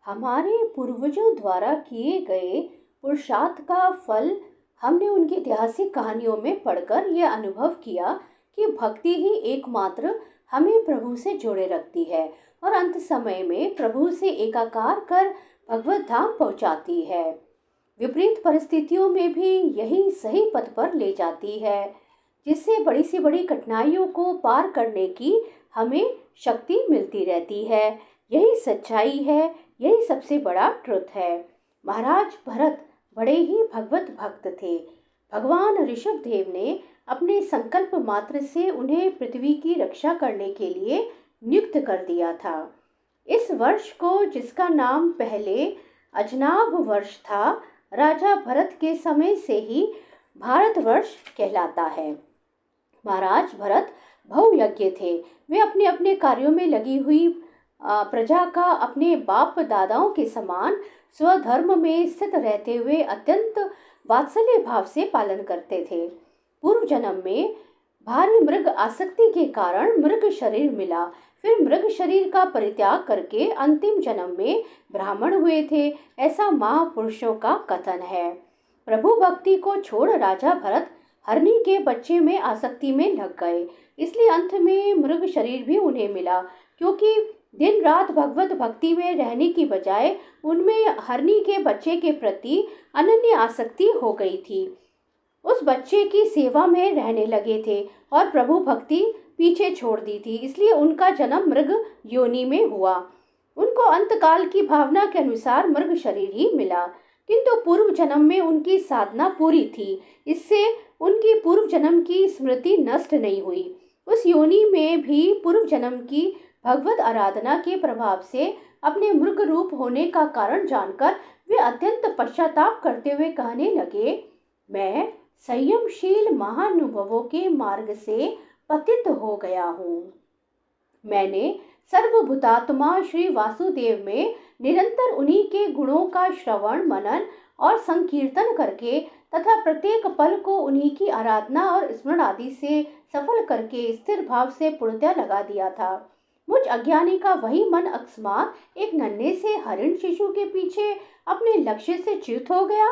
हमारे पूर्वजों द्वारा किए गए पुरुषार्थ का फल हमने उनकी ऐतिहासिक कहानियों में पढ़कर यह अनुभव किया कि भक्ति ही एकमात्र हमें प्रभु से जोड़े रखती है और अंत समय में प्रभु से एकाकार कर भगवत धाम पहुंचाती है। विपरीत परिस्थितियों में भी यही सही पथ पर ले जाती है, जिससे बड़ी से बड़ी कठिनाइयों को पार करने की हमें शक्ति मिलती रहती है। यही सच्चाई है, यही सबसे बड़ा ट्रुथ है। महाराज भरत बड़े ही भगवत भक्त थे। भगवान ऋषभ देव ने अपने संकल्प मात्र से उन्हें पृथ्वी की रक्षा करने के लिए नियुक्त कर दिया था। इस वर्ष को, जिसका नाम पहले अजनाभ वर्ष था, राजा भरत के समय से ही भारतवर्ष कहलाता है। महाराज भरत बहुयज्ञ थे। वे अपने अपने कार्यों में लगी हुई प्रजा का अपने बाप दादाओं के समान स्वधर्म में स्थित रहते हुए अत्यंत वात्सल्य भाव से पालन करते थे। पूर्व जन्म में भारी मृग आसक्ति के कारण मृग शरीर मिला, फिर मृग शरीर का परित्याग करके अंतिम जन्म में ब्राह्मण हुए थे, ऐसा महापुरुषों का कथन है। प्रभु भक्ति को छोड़ राजा भरत हरणी के बच्चे में आसक्ति में लग गए, इसलिए अंत में मृग शरीर भी उन्हें मिला, क्योंकि दिन रात भगवत भक्ति में रहने की बजाय उनमें हरणी के बच्चे के प्रति अनन्य आसक्ति हो गई थी। उस बच्चे की सेवा में रहने लगे थे और प्रभु भक्ति पीछे छोड़ दी थी, इसलिए उनका जन्म मृग योनि में हुआ। उनको अंतकाल की भावना के अनुसार मृग शरीर ही मिला, किंतु पूर्व जन्म में उनकी साधना पूरी थी, इससे उनकी पूर्व जन्म की स्मृति नष्ट नहीं हुई। उस योनि में भी पूर्व जन्म की भगवत आराधना के प्रभाव से अपने मृग रूप होने का कारण जानकर वे अत्यंत पश्चाताप करते हुए कहने लगे, मैं संयमशील महानुभवों के मार्ग से पतित हो गया हूँ। मैंने सर्वभूतात्मा श्री वासुदेव में निरंतर उन्हीं के गुणों का श्रवण मनन और संकीर्तन करके तथा प्रत्येक पल को उन्हीं की आराधना और स्मरण आदि से सफल करके स्थिर भाव से पूर्णतः लगा दिया था। मुझ अज्ञानी का वही मन अकस्मात एक नन्हे से हरिण शिशु के पीछे अपने लक्ष्य से च्युत हो गया।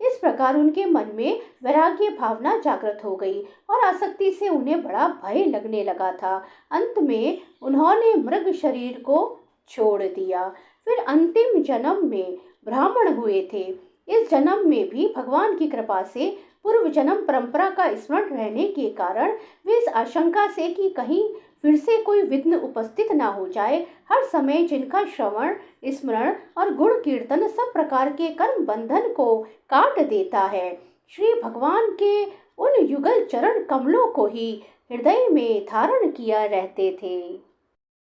इस प्रकार उनके मन में वैराग्य भावना जागृत हो गई और आसक्ति से उन्हें बड़ा भय लगने लगा था। अंत में उन्होंने मृग शरीर को छोड़ दिया। फिर अंतिम जन्म में ब्राह्मण हुए थे। इस जन्म में भी भगवान की कृपा से पूर्व जन्म परंपरा का स्मरण रहने के कारण वे इस आशंका से कि कहीं फिर से कोई विघ्न उपस्थित ना हो जाए, हर समय जिनका श्रवण स्मरण और गुण कीर्तन सब प्रकार के कर्म बंधन को काट देता है, श्री भगवान के उन युगल चरण कमलों को ही हृदय में धारण किया रहते थे।